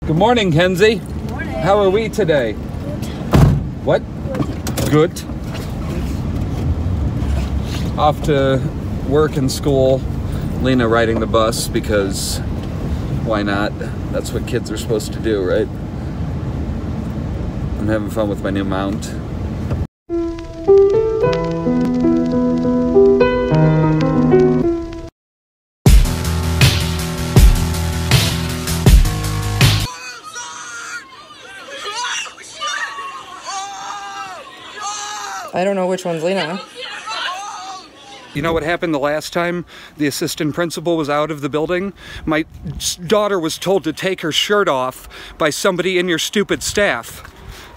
Good morning, Kenzie. Good morning. How are we today? What? Good. Off to work and school. Lina riding the bus because why not? That's what kids are supposed to do, right? I'm having fun with my new mount. I don't know which one's Lina. You know what happened the last time the assistant principal was out of the building? My daughter was told to take her shirt off by somebody in your stupid staff.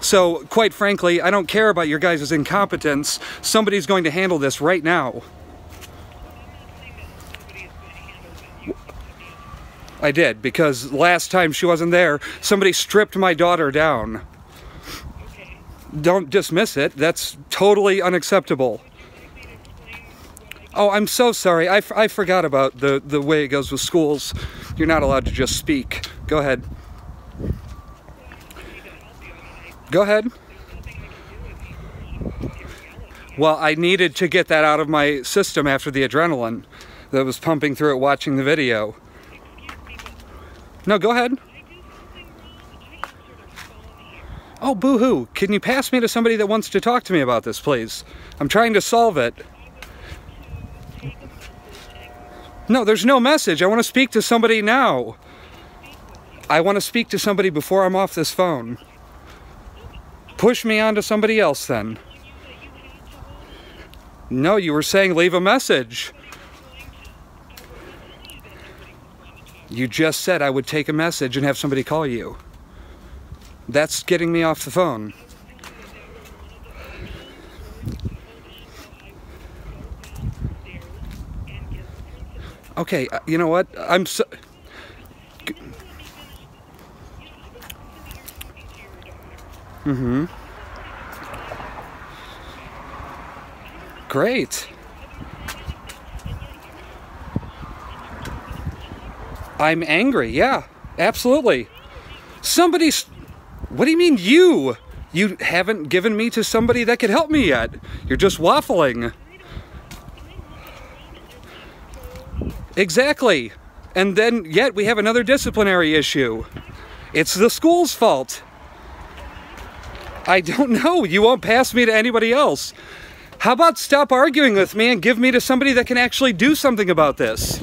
So, quite frankly, I don't care about your guys' incompetence. Somebody's going to handle this right now. I did, because last time she wasn't there, somebody stripped my daughter down. Don't dismiss it. That's totally unacceptable. Oh, I'm so sorry. I forgot about the way it goes with schools. You're not allowed to just speak. Go ahead. Go ahead. Well, I needed to get that out of my system after the adrenaline that was pumping through it watching the video. No, go ahead. Oh, boo-hoo. Can you pass me to somebody that wants to talk to me about this, please? I'm trying to solve it. No, there's no message. I want to speak to somebody now. I want to speak to somebody before I'm off this phone. Push me on to somebody else, then. No, you were saying leave a message. You just said I would take a message and have somebody call you. That's getting me off the phone. Okay, you know what? I'm so... Great. I'm angry, yeah, absolutely. Somebody's... What do you mean you? You haven't given me to somebody that could help me yet. You're just waffling. Exactly. And then yet we have another disciplinary issue. It's the school's fault. I don't know. You won't pass me to anybody else. How about stop arguing with me and give me to somebody that can actually do something about this?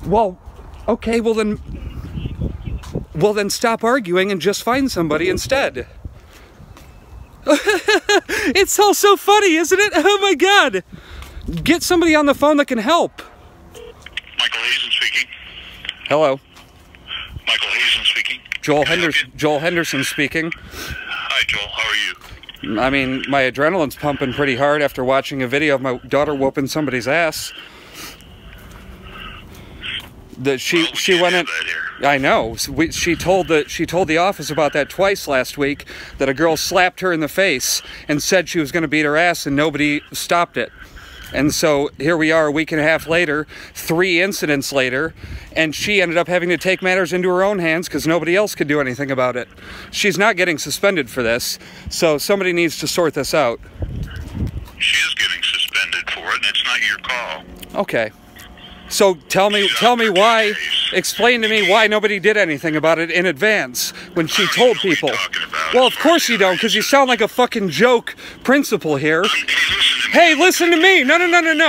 Well, okay, well then stop arguing and just find somebody instead. It's all so funny, isn't it? Oh my God. Get somebody on the phone that can help. Michael Hazen speaking. Hello. Michael Hazen speaking. Joel Henderson speaking. Hi, Joel. How are you? I mean, my adrenaline's pumping pretty hard after watching a video of my daughter whooping somebody's ass. She went in. I know. She told the office about that twice last week. That a girl slapped her in the face and said she was going to beat her ass, and nobody stopped it. And so here we are a week and a half later, 3 incidents later, and she ended up having to take matters into her own hands because nobody else could do anything about it. She's not getting suspended for this, so somebody needs to sort this out. She is getting suspended for it, and it's not your call. Okay. So tell me why, explain to me why nobody did anything about it in advance when she told people. Well, of course you don't, because you sound like a fucking joke principal here. Hey, listen to me. No.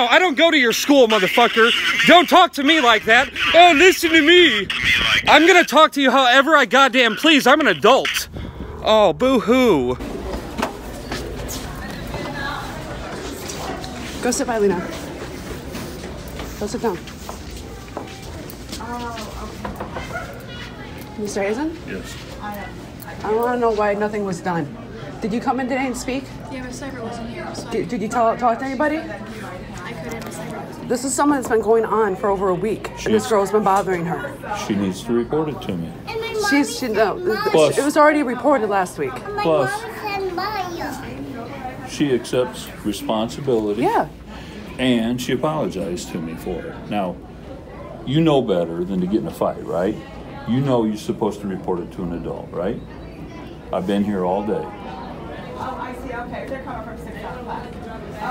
I don't go to your school, motherfucker. Don't talk to me like that. Oh, listen to me. I'm going to talk to you however I goddamn please. I'm an adult. Oh, boo-hoo. Go sit by Lina. Go sit down. Mr. Hazen? Yes. I want to know why nothing was done. Did you come in today and speak? Yeah, Miss Cyber wasn't here. So Did you talk to anybody? I couldn't. Miss Cyber wasn't here. This is something that's been going on for over a week, and this girl's been bothering her. She needs to report it to me. It was already reported last week. Plus, she accepts responsibility. Yeah. And she apologized to me for it. Now, you know better than to get in a fight, right? You know you're supposed to report it to an adult, right? I've been here all day. Oh, I see. Okay, they're coming from 6 o'clock.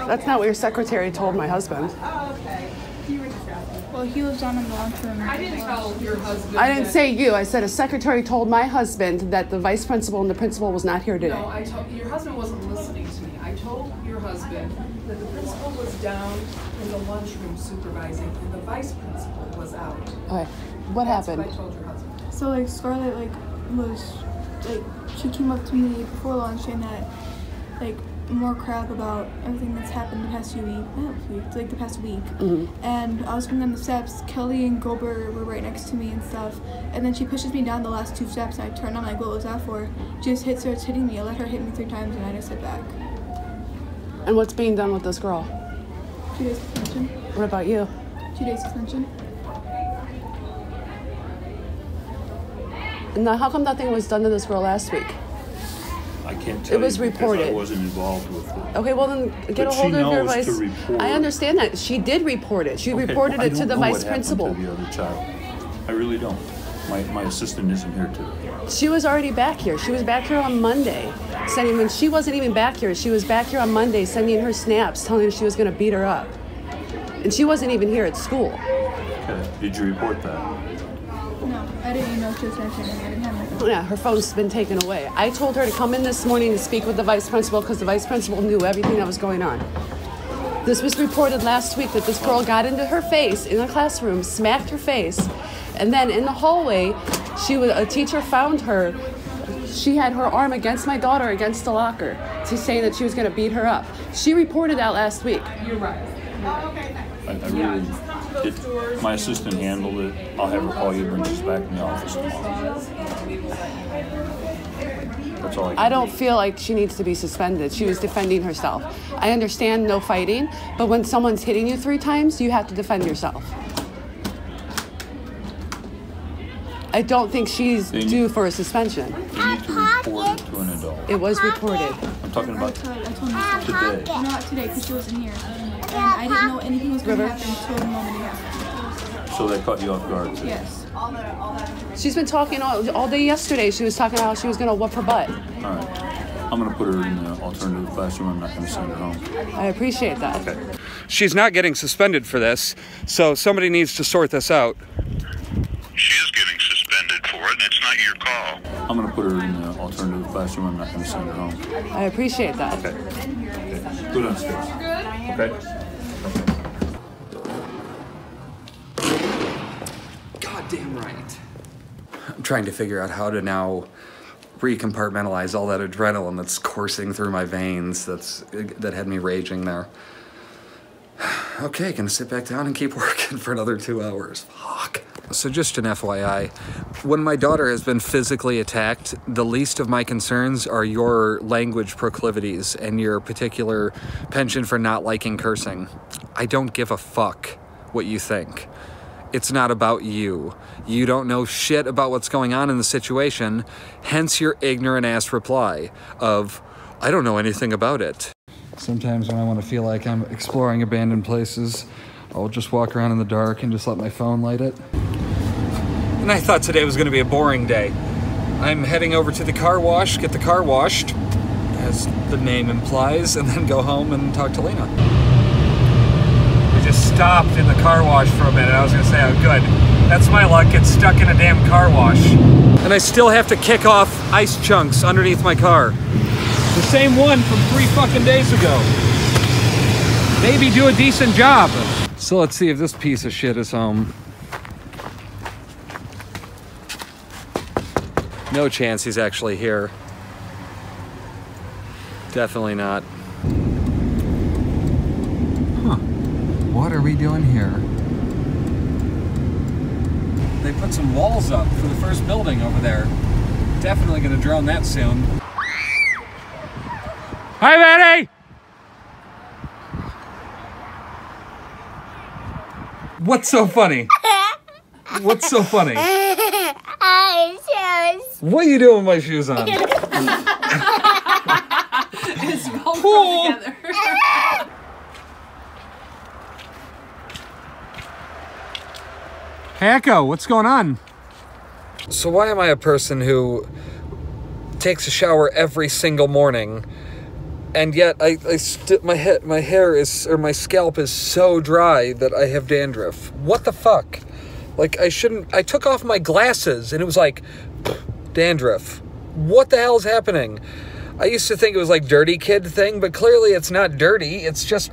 That's not what your secretary told my husband. Oh, okay. You were just asking. Well, he was down in the lunchroom. I didn't tell your husband. I didn't say you. I said a secretary told my husband that the vice principal and the principal was not here today. No, I told your husband wasn't listening to me. I told your husband that the principal was down in the lunchroom supervising, and the vice principal was out. Okay. What happened? That's what I told your husband. So like Scarlett she came up to me before lunch saying that like more crap about everything that's happened the past the past week. Mm-hmm. And I was coming down the steps. Kelly and Gober were right next to me and stuff. And then she pushes me down the last 2 steps. And I turn. I'm like, what was that for? She just starts hitting me. I let her hit me 3 times, and I just sit back. And what's being done with this girl? 2 days suspension. What about you? 2 days suspension. Now, how come nothing was done to this girl last week? I can't tell It was you because reported. I wasn't involved with it. Okay, well then get But a hold she of your knows vice. to report. I understand that. She did report it. She reported I it to don't the know vice what happened principal. to the other child. I really don't. My assistant isn't here today. She was already back here. She was back here on Monday. When she wasn't even back here, she was back here on Monday sending her snaps telling her she was going to beat her up. And she wasn't even here at school. Okay. Did you report that? No, I didn't even know she was mentioning. I didn't have my phone. Yeah, her phone's been taken away. I told her to come in this morning to speak with the vice principal because the vice principal knew everything that was going on. This was reported last week that this girl got into her face in the classroom, smacked her face, and then in the hallway, a teacher found her. She had her arm against my daughter against the locker to say that she was going to beat her up. She reported that last week. You're right. I really did. My assistant handled it. I'll have her call you when she's back in the office tomorrow. That's all I don't feel like she needs to be suspended. She was defending herself. I understand no fighting, but when someone's hitting you 3 times, you have to defend yourself. I don't think she's due for a suspension. You need to report it to an adult. It was reported. I'm talking about I told her today. not today because she wasn't here. And I didn't know anything was going to happen until the moment it happened. So that caught you off guard. Yes. She's been talking all day yesterday. She was talking how she was going to whoop her butt. All right. I'm going to put her in the alternative classroom. I'm not going to send her home. I appreciate that. Okay. She's not getting suspended for this, so somebody needs to sort this out. She is getting suspended for it, and it's not your call. I'm going to put her in the alternative classroom. I'm not going to send her home. I appreciate that. Okay. Go downstairs. Okay. Goddamn right. I'm trying to figure out how to now recompartmentalize all that adrenaline that's coursing through my veins that had me raging there. Okay, gonna sit back down and keep working for another 2 hours. Fuck. So just an FYI, when my daughter has been physically attacked, the least of my concerns are your language proclivities and your particular penchant for not liking cursing. I don't give a fuck what you think. It's not about you. You don't know shit about what's going on in the situation, hence your ignorant ass reply of, I don't know anything about it. Sometimes when I want to feel like I'm exploring abandoned places, I'll just walk around in the dark and just let my phone light it. And I thought today was going to be a boring day. I'm heading over to the car wash, get the car washed, as the name implies, and then go home and talk to Lina. We just stopped in the car wash for a minute. I was going to say, oh good, that's my luck, get stuck in a damn car wash. And I still have to kick off ice chunks underneath my car. The same one from 3 fucking days ago. Maybe do a decent job. So let's see if this piece of shit is home. No chance he's actually here. Definitely not. Huh. What are we doing here? They put some walls up for the first building over there. Definitely gonna drone that soon. Hi, Betty! What's so funny? What's so funny? What are you doing with my shoes on? It's all put together. Hey, Echo, what's going on? So why am I a person who takes a shower every single morning, and yet my hair is, or my scalp is so dry that I have dandruff? What the fuck? Like, I took off my glasses and it was like, dandruff. What the hell is happening? I used to think it was like dirty kid thing, but clearly it's not dirty. It's just,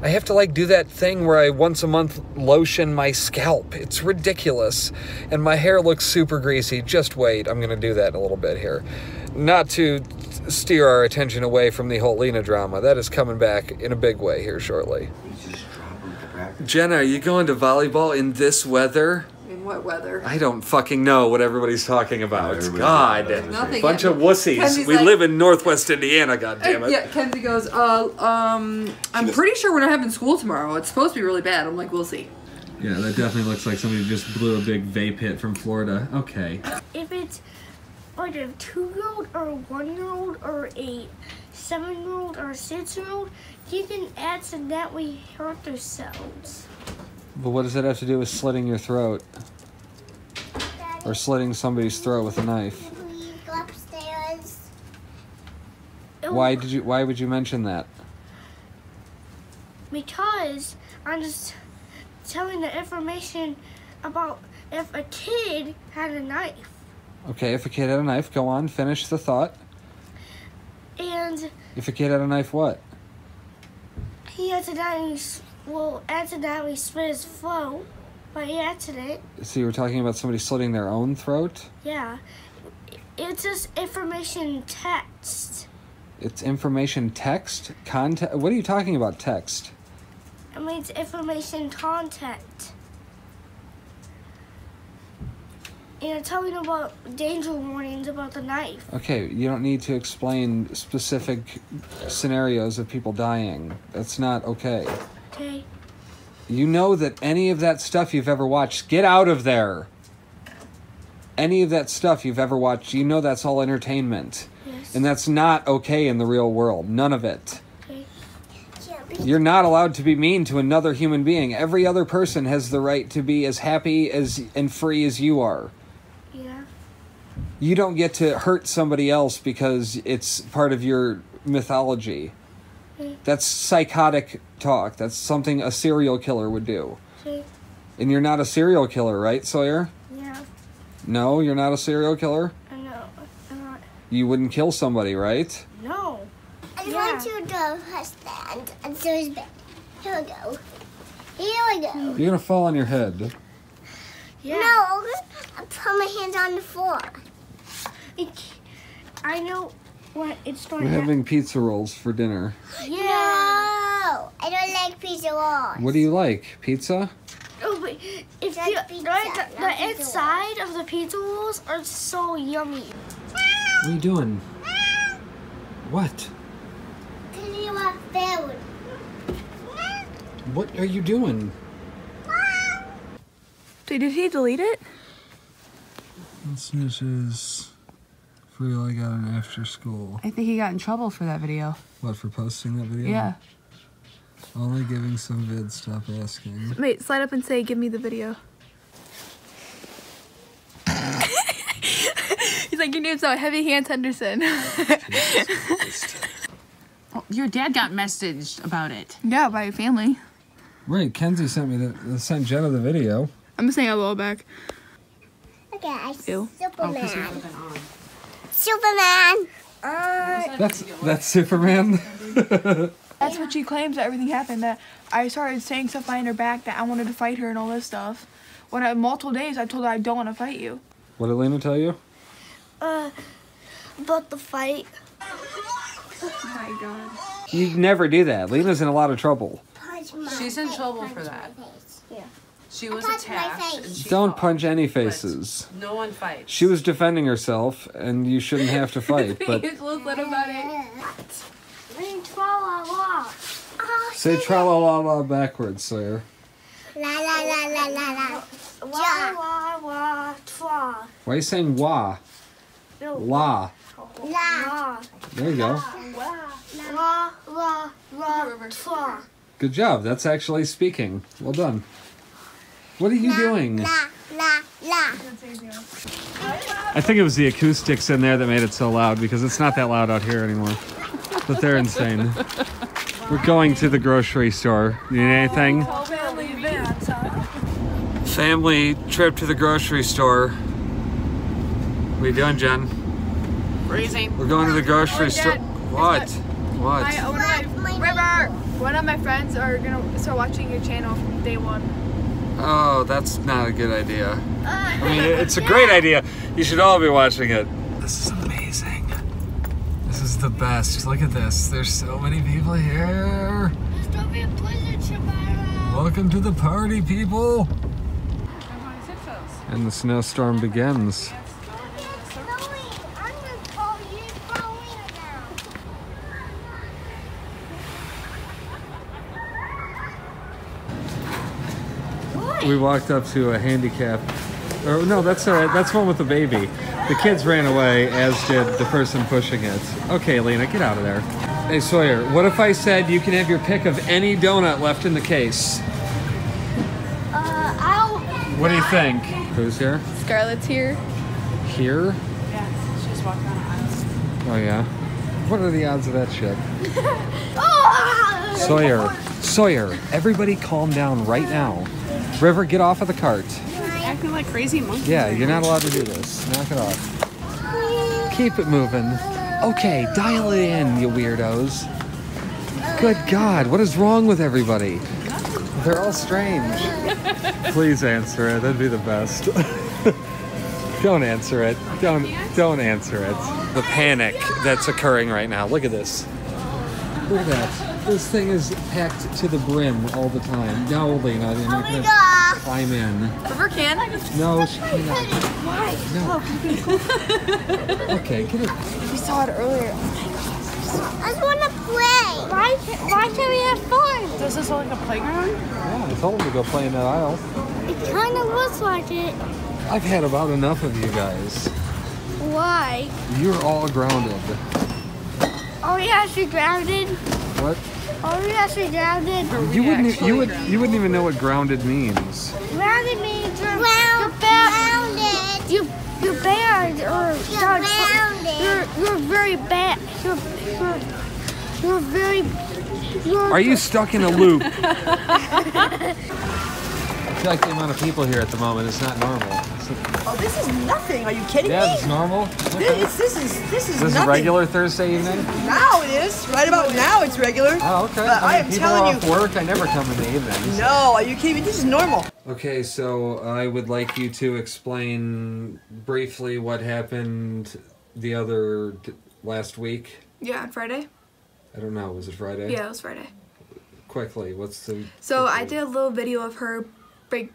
I have to like do that thing where I once a month lotion my scalp. It's ridiculous. And my hair looks super greasy. Just wait, I'm gonna do that in a little bit here. Not to steer our attention away from the whole Lina drama. That is coming back in a big way here shortly. Jenna, are you going to volleyball in this weather? In what weather? I don't fucking know what everybody's talking about. God. Nothing. Bunch of wussies. Kenzie's we like, live in Northwest Indiana, goddammit. Yeah, Kenzie goes, I'm pretty sure we're not having school tomorrow. It's supposed to be really bad. I'm like, we'll see. Yeah, that definitely looks like somebody just blew a big vape hit from Florida. Okay. If it's like a 2-year-old or a 1-year-old or a 7-year-old or a 6-year-old, you can accidentally hurt themselves. But what does that have to do with slitting your throat? Or slitting somebody's throat with a knife? We go upstairs. Why would you mention that? Because I'm just telling the information about if a kid had a knife. Okay, if a kid had a knife, go on, finish the thought. And If a kid had a knife, what? he accidentally split his throat by accident. So you were talking about somebody slitting their own throat? Yeah. It's just information text. It's information text? Content? What are you talking about, text? It means information content. And telling about danger warnings about the knife. Okay, you don't need to explain specific scenarios of people dying. That's not okay. Okay. You know that any of that stuff you've ever watched, get out of there. Any of that stuff you've ever watched, you know that's all entertainment. Yes. And that's not okay in the real world. None of it. Okay. You're not allowed to be mean to another human being. Every other person has the right to be as happy and free as you are. Yeah. You don't get to hurt somebody else because it's part of your mythology. Okay. That's psychotic talk. That's something a serial killer would do. Okay. And you're not a serial killer, right, Sawyer? Yeah. No, you're not a serial killer? I know. I'm not. You wouldn't kill somebody, right? No. I want you to stand and so is bed. Here we go. Here we go. You're gonna fall on your head. Yeah. No, I put my hands on the floor. I know what it's going We're to having pizza rolls for dinner. Yeah. No, I don't like pizza rolls. What do you like? Pizza? Oh, but if Just you, pizza, like, not the pizza inside of the pizza rolls are so yummy. What are you doing? What? Can you want food? What are you doing? Did he delete it? This is for real. I got an after school. I think he got in trouble for that video. What, for posting that video? Yeah. Only giving some vids, stop asking. Wait, slide up and say, give me the video. He's like, your name's not Heavy Hands Henderson. Oh, your dad got messaged about it. Yeah, by your family. Right, Kenzie sent me sent Jenna the video. I'm just saying a little back. Look at Ew. Superman. Superman. That's Superman. That's what she claims that everything happened. That I started saying stuff behind her back that I wanted to fight her and all this stuff. When multiple days I told her I don't want to fight you. What did Lina tell you? About the fight. Oh my god. You never do that. Lina's in a lot of trouble. She's in trouble for that. Yeah. She was Punch my attacked. face. And she Don't fought, punch any but faces. No one fights. She was defending herself, and you shouldn't have to fight. But He's listening about it. say tra-la-la-la backwards, Sawyer. La la la la la la. Wah, wah, wah, twa. Why are you saying wah? No. La. La. There you go. Wah, wah, wah, twa. Good job. That's actually speaking. Well done. What are you doing? La. La, la. I think it was the acoustics in there that made it so loud because it's not that loud out here anymore. But they're insane. We're going to the grocery store. Need anything? Family trip to the grocery store. What are you doing, Jen? Freezing. We're going to the grocery store. What? What? One of my friends are gonna start watching your channel from day one. Oh, that's not a good idea. I mean, it's a great idea. You should all be watching it. This is amazing. This is the best. Look at this. There's so many people here. There's gonna be a blizzard tomorrow. Welcome to the party, people. And the snowstorm begins. We walked up to a handicap, or no, that's all right. That's one with the baby. The kids ran away, as did the person pushing it. Okay, Lina, get out of there. Hey, Sawyer, what if I said you can have your pick of any donut left in the case? What do you think? Who's here? Scarlett's here. Here? Yeah, she just walked down the aisle. Oh, yeah. What are the odds of that shit? Sawyer, everybody calm down right now. River, get off of the cart. Acting like crazy monkeys. Yeah, you're not allowed to do this. Knock it off. Keep it moving. Okay, dial it in, you weirdos. Good God, what is wrong with everybody? They're all strange. Please answer it. That'd be the best. Don't answer it. Don't answer it. The panic that's occurring right now. Look at this. Look at that. This thing is packed to the brim all the time. No, Lina, you're not gonna climb in. River can? No, she cannot. Why? No. Okay, get it. We saw it earlier. I just want to play. Why can't we have fun? Does this look like a playground? Yeah, I told him to go play in that aisle. It kind of looks like it. I've had about enough of you guys. Why? You're all grounded. Are we actually grounded? What? Are we actually grounded? You wouldn't even know what grounded means. Grounded means you're Grounded. you're bad or you're very bad. You're very. Are you stuck in a loop? I feel like the amount of people here at the moment is not normal. Oh, this is nothing. Are you kidding Yeah, me? it's normal. This is This is nothing. regular Thursday evening? Now it is. Right about now it's regular. Oh, okay. But I am people telling are off you. work. I never come in the evenings. No, are you kidding me? This is normal. Okay, so I would like you to explain briefly what happened last week. Yeah, on Friday? I don't know. Was it Friday? Yeah, it was Friday. Quickly, what's the... So I did a little video of her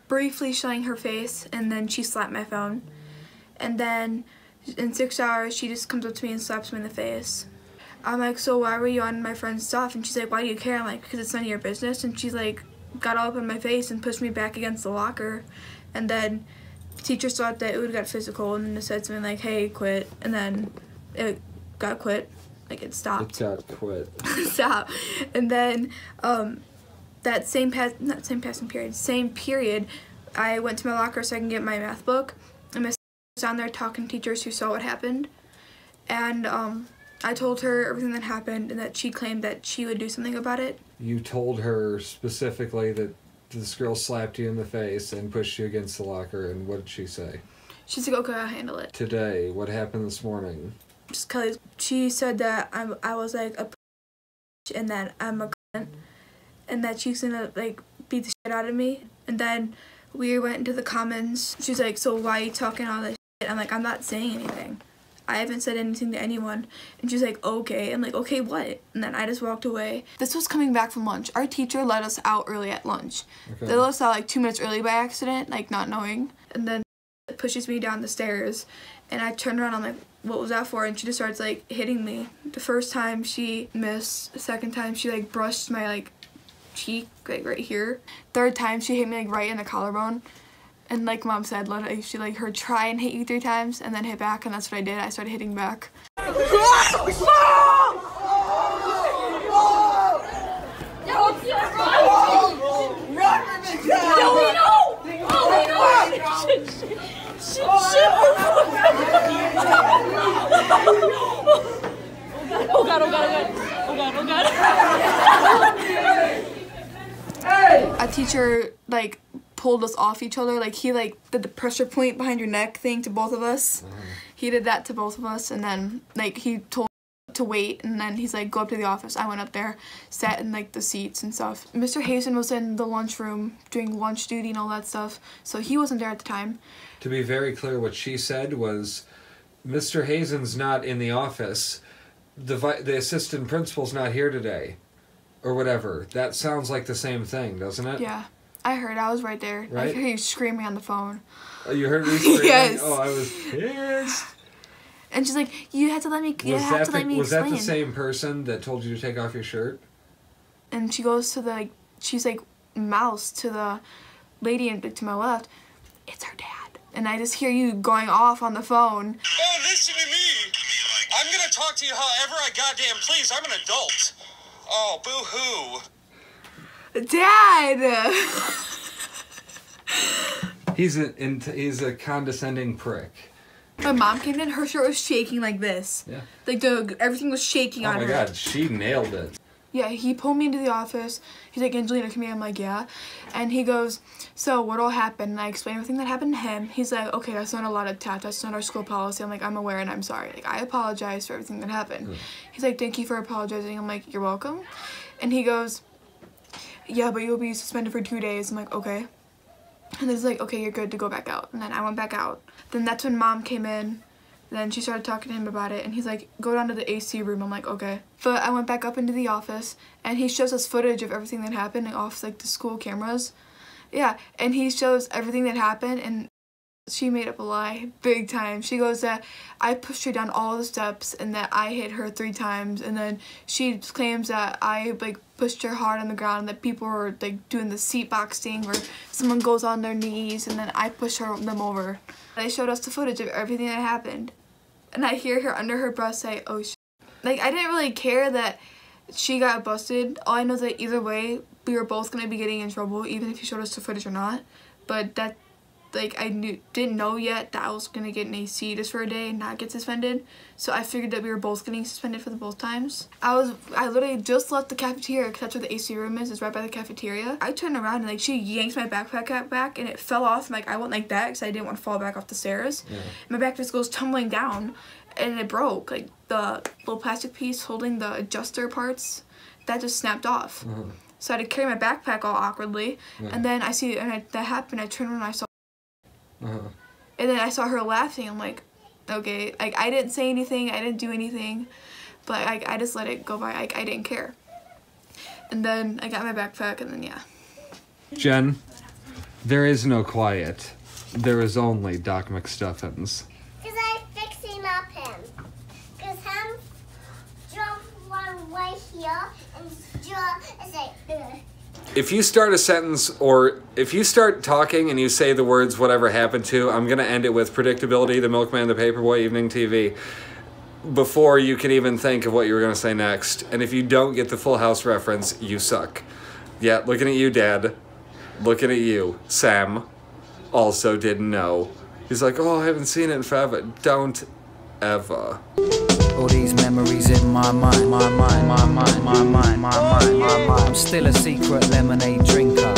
briefly showing her face, and then she slapped my phone. And then in 6 hours, she just comes up to me and slaps me in the face. I'm like, so why were you on my friend's stuff? And she's like, why do you care? I'm like, because it's none of your business. And she's like, got all up in my face and pushed me back against the locker. And then the teacher thought that it would got physical, and then it said something like, hey, quit. And then it got quit. Like, it stopped. It got quit. Stop. And then that same period, I went to my locker so I can get my math book, and my sister was down there talking to teachers who saw what happened. And I told her everything that happened and that she claimed that she would do something about it. You told her specifically that this girl slapped you in the face and pushed you against the locker, and what did she say? She's like, okay, I'll handle it. Today, what happened this morning? Just because she said that I was like a and that I'm a cunt, and that she's gonna like beat the shit out of me. And then we went into the comments. She's like, so why are you talking all this shit? I'm like, I'm not saying anything. I haven't said anything to anyone. And she's like, okay. I'm like, okay, what? And then I just walked away. This was coming back from lunch. Our teacher let us out early at lunch. Okay. They let us out like 2 minutes early by accident, like not knowing. And then it pushes me down the stairs. And I turned around, I'm like, what was that for? And she just starts like hitting me. The first time she missed. The second time she like brushed my like cheek, like right here. Third time she hit me like right in the collarbone. And like Mom said, she like her try and hit you 3 times and then hit back, and that's what I did. I started hitting back. Oh God, oh God, oh God. Oh God, oh God. A teacher like pulled us off each other. Like he like did the pressure point behind your neck thing to both of us. He did that to both of us, and then like he told to wait, and then he's like, go up to the office. I went up there, sat in like the seats and stuff. Mr. Hazen was in the lunchroom doing lunch duty and all that stuff, so he wasn't there at the time. To be very clear, what she said was, Mr. Hazen's not in the office. The assistant principal's not here today, or whatever. That sounds like the same thing, doesn't it? Yeah, I heard. I was right there. Right? I heard you screaming on the phone. Oh, you heard me screaming? Yes. Oh, I was pissed. And she's like, you have to let me. You have to let me Was explain. that the same person that told you to take off your shirt? And she goes to the like, she's like, mouse to the lady to my left. It's her dad. And I just hear you going off on the phone. Oh, listen to me. I'm gonna talk to you however I goddamn please. I'm an adult. Oh, boo-hoo. Dad! He's a condescending prick. My mom came in, her shirt was shaking like this. Yeah. Like everything was shaking on her. Oh my God, she nailed it. Yeah, he pulled me into the office. He's like, Angelina, come here. I'm like, yeah. And he goes, so what'll happen? And I explain everything that happened to him. He's like, okay, that's not allowed to tap. That's not our school policy. I'm like, I'm aware and I'm sorry. Like, I apologize for everything that happened. He's like, thank you for apologizing. I'm like, you're welcome. And he goes, yeah, but you'll be suspended for 2 days. I'm like, okay. And then he's like, okay, you're good to go back out. And then I went back out. Then that's when Mom came in. Then she started talking to him about it, and he's like, go down to the AC room. I'm like, okay. But I went back up into the office, and he shows us footage of everything that happened off like the school cameras. Yeah, and he shows everything that happened, and she made up a lie big time. She goes that I pushed her down all the steps and that I hit her 3 times, and then she claims that I like pushed her hard on the ground and that people were like doing the seat box thing where someone goes on their knees and then I pushed them over. They showed us the footage of everything that happened, and I hear her under her breath say, oh shit. Like, I didn't really care that she got busted. All I know is that either way we were both gonna be getting in trouble, even if you showed us the footage or not. But that, like, I didn't know yet that I was gonna get an AC just for a day and not get suspended. So I figured that we were both getting suspended for both times. I literally just left the cafeteria because that's where the AC room is. It's right by the cafeteria. I turned around and like she yanked my backpack back and it fell off. And, like, I went like that because I didn't want to fall back off the stairs. Yeah. My back just goes tumbling down and it broke. Like the little plastic piece holding the adjuster parts, that just snapped off. So I had to carry my backpack all awkwardly. And then that happened. I turned around and I saw. And then I saw her laughing. I'm like, okay, like I didn't say anything, I didn't do anything, but I just let it go by. Like, I didn't care. And then I got my backpack, and then yeah. Jen, there is no quiet. There is only Doc McStuffins. Because I'm fixing up him. Because him jump one right here and it's like, ugh. If you start a sentence or if you start talking and you say the words whatever happened to, I'm going to end it with predictability, the milkman, the paperboy, evening TV, before you can even think of what you were going to say next. And if you don't get the Full House reference, you suck. Yeah, looking at you, Dad. Looking at you. Sam also didn't know. He's like, oh, I haven't seen it in forever. Don't ever. All these memories in my mind, I'm still a secret lemonade drinker.